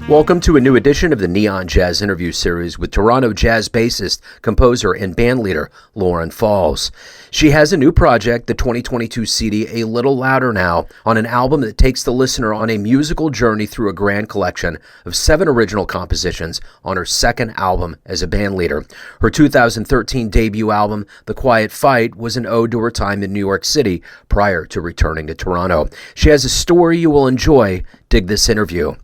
Welcome to a new edition of the Neon Jazz interview series with Toronto Jazz Bassist, composer, and bandleader Lauren Falls. She has a new project, the 2022 CD A Little Louder Now, on an album that takes the listener on a musical journey through a grand collection of 7 original compositions on her second album as a bandleader. Her 2013 debut album, The Quiet Fight, was an ode to her time in New York City prior to returning to Toronto. She has a story you will enjoy. Dig this interview.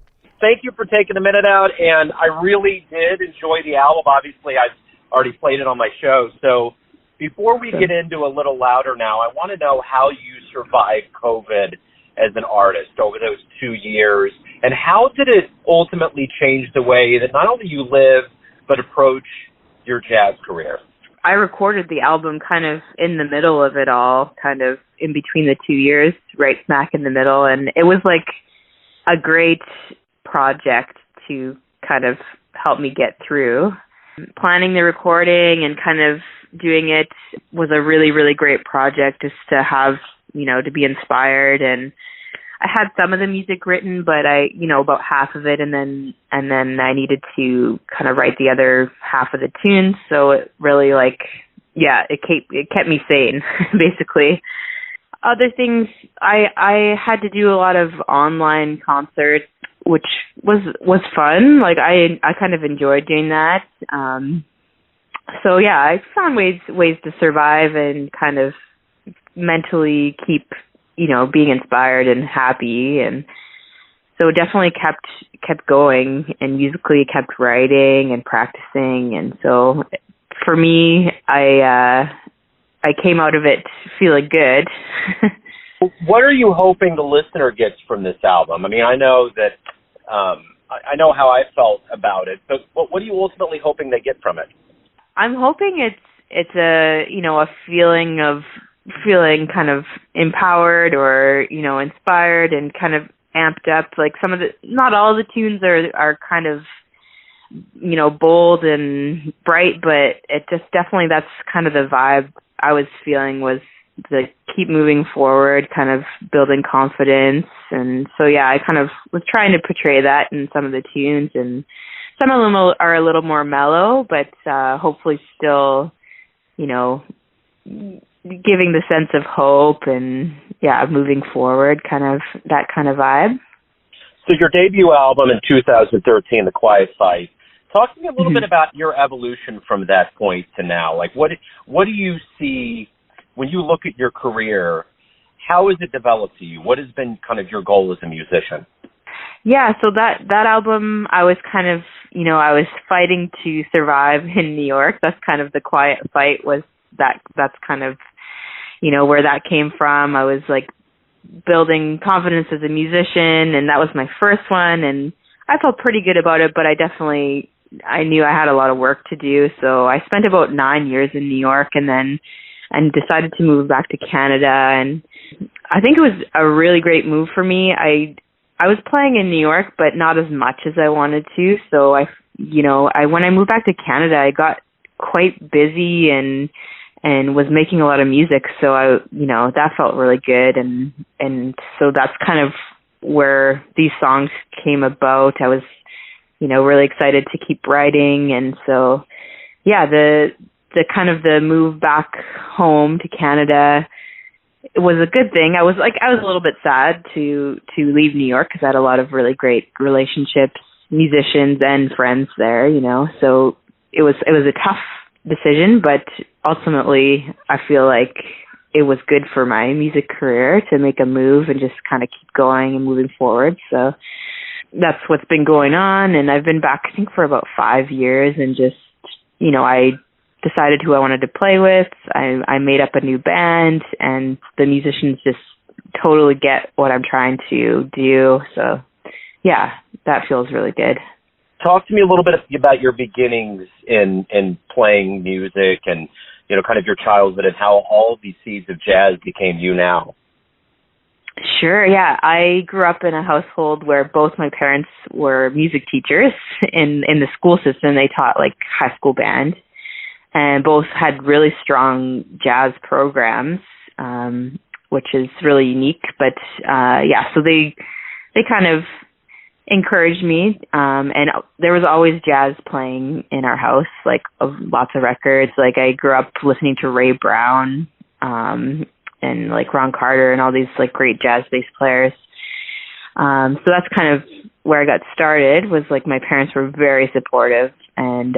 Thank you for taking a minute out, and I really did enjoy the album. Obviously, I've already played it on my show. So before we get into A Little Louder Now, I want to know how you survived COVID as an artist over those 2 years, and how did it ultimately change the way that not only you live, but approach your jazz career? I recorded the album kind of in the middle of it all, kind of in between the 2 years, right smack in the middle, and it was like a great project to kind of help me get through. Planning the recording and kind of doing it was a really, really great project, just to have, to be inspired. And I had some of the music written, but about half of it, and then I needed to kind of write the other half of the tunes. So it really it kept me sane, basically. Other things, I had to do a lot of online concerts, which was fun. Like I kind of enjoyed doing that. So yeah, I found ways to survive and kind of mentally keep, being inspired and happy. And so definitely kept going, and musically kept writing and practicing. And so for me, I came out of it feeling good. What are you hoping the listener gets from this album? I mean, I know that I know how I felt about it, but what are you ultimately hoping they get from it? I'm hoping it's a feeling kind of empowered or inspired and kind of amped up. Like not all the tunes are kind of bold and bright, but it just definitely, that's kind of the vibe I was feeling, was the keep moving forward, kind of building confidence. And so, yeah, I kind of was trying to portray that in some of the tunes, and some of them are a little more mellow, but hopefully still, giving the sense of hope and, moving forward, kind of that kind of vibe. So your debut album in 2013, The Quiet Fight, talk to me a little bit about your evolution from that point to now. Like, what do you see when you look at your career? How has it developed to you? What has been kind of your goal as a musician? Yeah, so that album, I was kind of, I was fighting to survive in New York. That's kind of The Quiet Fight, that's kind of, where that came from. I was like building confidence as a musician, and that was my first one, and I felt pretty good about it, but I knew I had a lot of work to do. So I spent about 9 years in New York, and decided to move back to Canada. And I think it was a really great move for me. I was playing in New York, but not as much as I wanted to. So when I moved back to Canada, I got quite busy and was making a lot of music. So that felt really good. And so that's kind of where these songs came about. I was, really excited to keep writing. And so, yeah, the kind of the move back home to Canada, it was a good thing. I was a little bit sad to leave New York, because I had a lot of really great relationships, musicians and friends there, so it was a tough decision, but ultimately I feel like it was good for my music career to make a move and just kind of keep going and moving forward. So that's what's been going on. And I've been back, I think, for about 5 years, and just, I decided who I wanted to play with. I made up a new band, and the musicians just totally get what I'm trying to do. So, yeah, that feels really good. Talk to me a little bit about your beginnings in playing music, and, kind of your childhood, and how all of these seeds of jazz became you now. Sure, yeah. I grew up in a household where both my parents were music teachers in the school system. They taught like high school band, and both had really strong jazz programs, which is really unique. But so they kind of encouraged me. And there was always jazz playing in our house, like lots of records. Like I grew up listening to Ray Brown, and like Ron Carter and all these like great jazz bass players. So that's kind of where I got started, was like my parents were very supportive and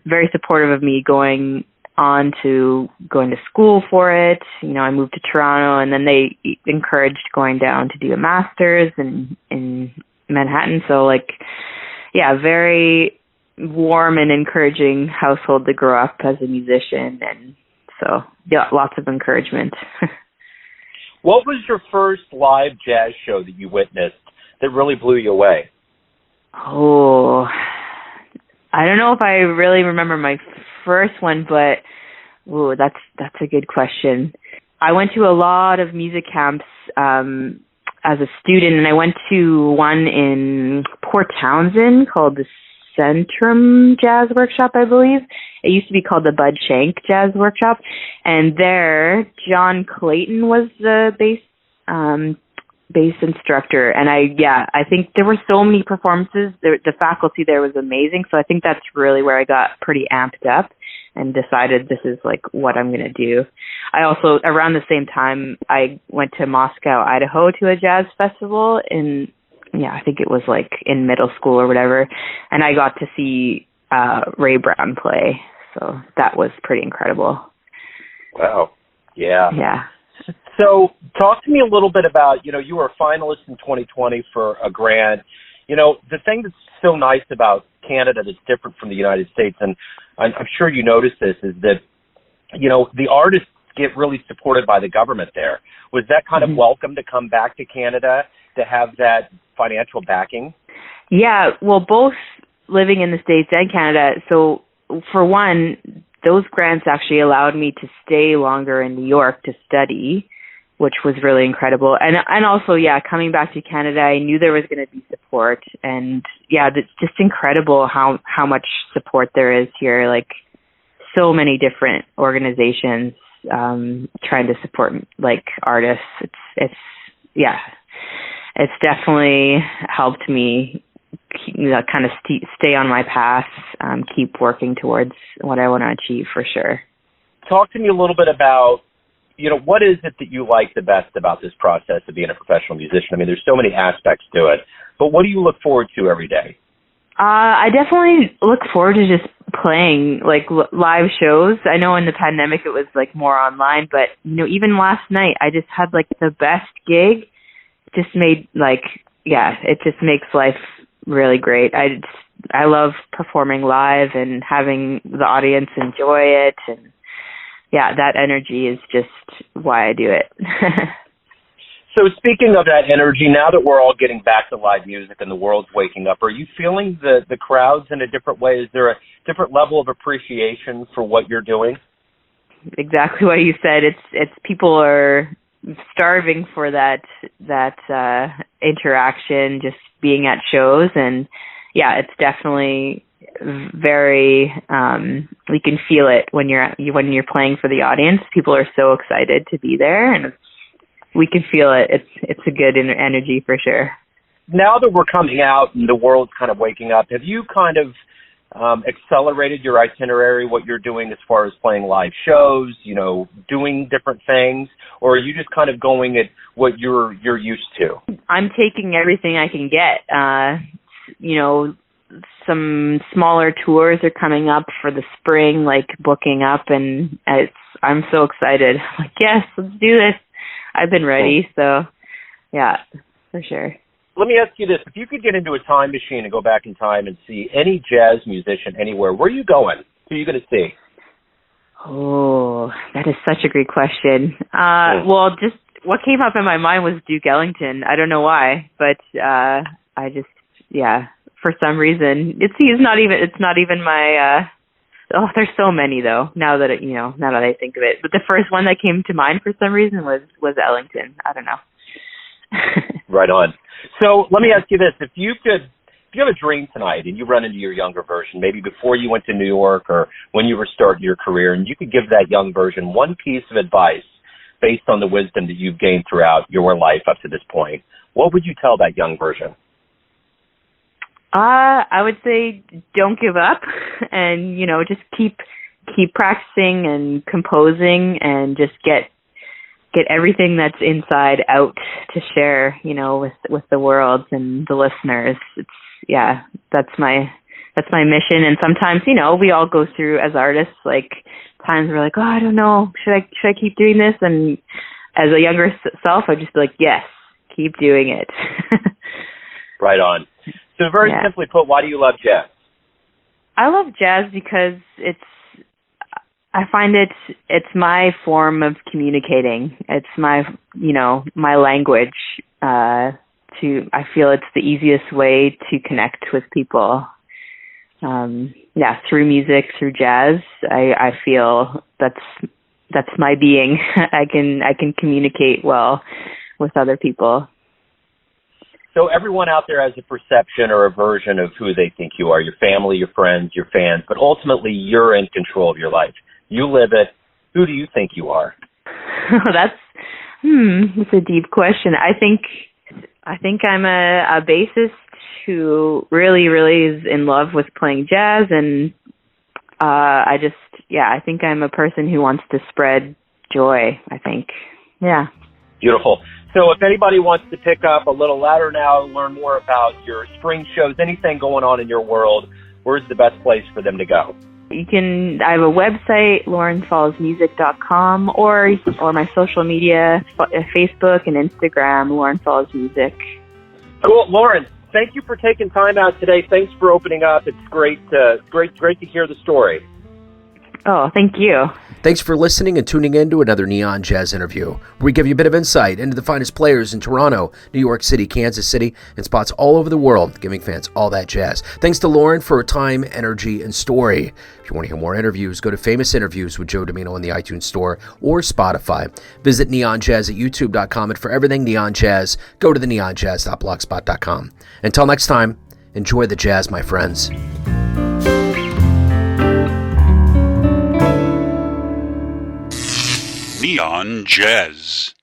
very supportive of me going to school for it. You know, I moved to Toronto, and then they encouraged going down to do a master's in Manhattan. So like, yeah, very warm and encouraging household to grow up as a musician. And so, yeah, lots of encouragement. What was your first live jazz show that you witnessed that really blew you away? Oh, I don't know if I really remember my first one, but that's a good question. I went to a lot of music camps as a student, and I went to one in Port Townsend called the Centrum Jazz Workshop, I believe. It used to be called the Bud Shank Jazz Workshop, and there John Clayton was the bass instructor. And I think there were so many performances. The faculty there was amazing, so I think that's really where I got pretty amped up and decided this is like what I'm going to do. I also, around the same time, I went to Moscow, Idaho to a jazz festival I think it was like in middle school or whatever. And I got to see Ray Brown play. So that was pretty incredible. Wow. Yeah. Yeah. So talk to me a little bit about, you were a finalist in 2020 for a grant. The thing that's so nice about Canada that's different from the United States, and I'm sure you noticed this, is that, the artists get really supported by the government there. Was that kind of welcome to come back to Canada to have that financial backing? Yeah, well, both living in the States and Canada. So for one, those grants actually allowed me to stay longer in New York to study, which was really incredible. And also, coming back to Canada, I knew there was going to be support. And it's just incredible how much support there is here. Like so many different organizations trying to support like artists. It's definitely helped me kind of stay on my path, keep working towards what I want to achieve for sure. Talk to me a little bit about, what is it that you like the best about this process of being a professional musician? I mean, there's so many aspects to it, but what do you look forward to every day? I definitely look forward to just playing like live shows. I know in the pandemic it was like more online, but even last night I just had like the best gig. Just made it just makes life really great. I love performing live and having the audience enjoy it, and that energy is just why I do it. So speaking of that energy, now that we're all getting back to live music and the world's waking up, are you feeling the crowds in a different way? Is there a different level of appreciation for what you're doing? Exactly what you said. It's people are starving for that interaction, just being at shows, and it's definitely very we can feel it when you're playing for the audience. People are so excited to be there, and we can feel it. It's a good energy for sure. Now that we're coming out and the world's kind of waking up, have you kind of accelerated your itinerary, what you're doing as far as playing live shows, doing different things, or are you just kind of going at what you're used to? I'm taking everything I can get. Some smaller tours are coming up for the spring, like booking up, and I'm so excited. I'm like, yes, let's do this. I've been ready, so yeah, for sure. Let me ask you this. If you could get into a time machine and go back in time and see any jazz musician anywhere, where are you going? Who are you going to see? Oh, that is such a great question. Well, just what came up in my mind was Duke Ellington. I don't know why, but I just, for some reason, it's not even my, there's so many though, now that I think of it. But the first one that came to mind for some reason was Ellington. I don't know. Right on. So let me ask you this. If you have a dream tonight and you run into your younger version, maybe before you went to New York or when you were starting your career, and you could give that young version one piece of advice based on the wisdom that you've gained throughout your life up to this point, what would you tell that young version? I would say don't give up, and just keep practicing and composing, and just get everything that's inside out to share, with the world and the listeners. That's my mission. And sometimes, we all go through as artists, like times we're like, oh, I don't know, should I keep doing this? And as a younger self, I'd just be like, yes, keep doing it. Right on. So very simply put, why do you love jazz? I love jazz because I find it's my form of communicating. It's my, my language. I feel it's the easiest way to connect with people. Through music, through jazz. I feel that's my being. I can communicate well with other people. So everyone out there has a perception or a version of who they think you are, your family, your friends, your fans, but ultimately you're in control of your life. You live it. Who do you think you are? That's a deep question. I think I'm a bassist who really, really is in love with playing jazz, and I think I'm a person who wants to spread joy, I think. Yeah. Beautiful. So if anybody wants to pick up a little louder now, learn more about your spring shows, anything going on in your world, where's the best place for them to go? I have a website, laurenfallsmusic.com, or my social media, Facebook and Instagram, Lauren Falls Music. Cool. Lauren, thank you for taking time out today. Thanks for opening up. It's great to hear the story. Oh, thank you. Thanks for listening and tuning in to another Neon Jazz interview, where we give you a bit of insight into the finest players in Toronto, New York City, Kansas City, and spots all over the world, giving fans all that jazz. Thanks to Lauren for her time, energy, and story. If you want to hear more interviews, go to Famous Interviews with Joe Domino in the iTunes Store or Spotify. Visit neonjazz at youtube.com, and for everything Neon Jazz, go to the neonjazz.blogspot.com. Until next time, enjoy the jazz, my friends. Neon Jazz.